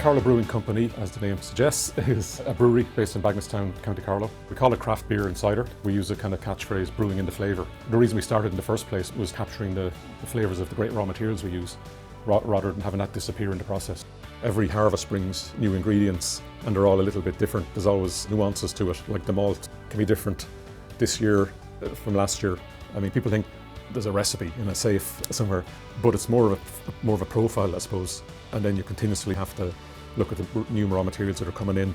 Carlow Brewing Company, as the name suggests, is a brewery based in Bagenalstown, County Carlow. We call it craft beer and cider. We use a kind of catchphrase, brewing in the flavour. The reason we started in the first place was capturing the flavours of the great raw materials we use, rather than having that disappear in the process. Every harvest brings new ingredients and they're all a little bit different. There's always nuances to it, like the malt can be different this year from last year. I mean, people think there's a recipe in a safe somewhere, but it's more of a profile, I suppose. And then you continuously have to look at the new raw materials that are coming in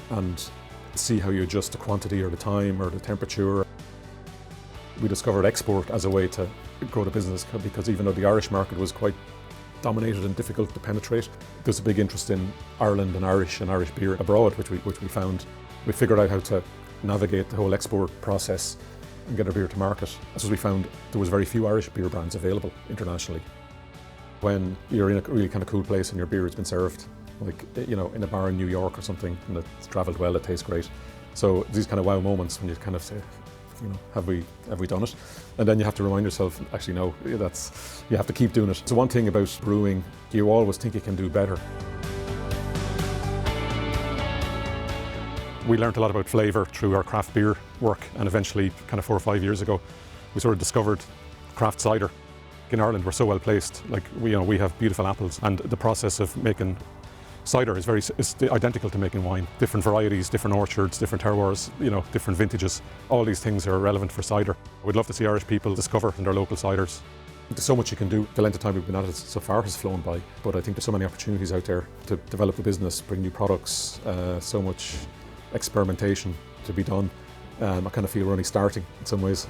and see how you adjust the quantity or the time or the temperature. We discovered export as a way to grow the business, because even though the Irish market was quite dominated and difficult to penetrate, there's a big interest in Ireland and Irish beer abroad, which we found. We figured out how to navigate the whole export process and get our beer to market. As we found, there was very few Irish beer brands available internationally. When you're in a really kind of cool place and your beer has been served, like, you know, in a bar in New York or something, and it's travelled well, it tastes great. So these kind of wow moments when you kind of say, you know, have we done it? And then you have to remind yourself, actually no, you have to keep doing it. So one thing about brewing, you always think you can do better. We learned a lot about flavour through our craft beer work, and eventually, kind of 4 or 5 years ago, we sort of discovered craft cider. In Ireland, we're so well placed. Like, we have beautiful apples, and the process of making cider is identical to making wine. Different varieties, different orchards, different terroirs, different vintages. All these things are relevant for cider. We'd love to see Irish people discover in their local ciders. There's so much you can do. The length of time we've been at it so far has flown by, but I think there's so many opportunities out there to develop the business, bring new products, so much experimentation to be done. I kind of feel we're only starting in some ways.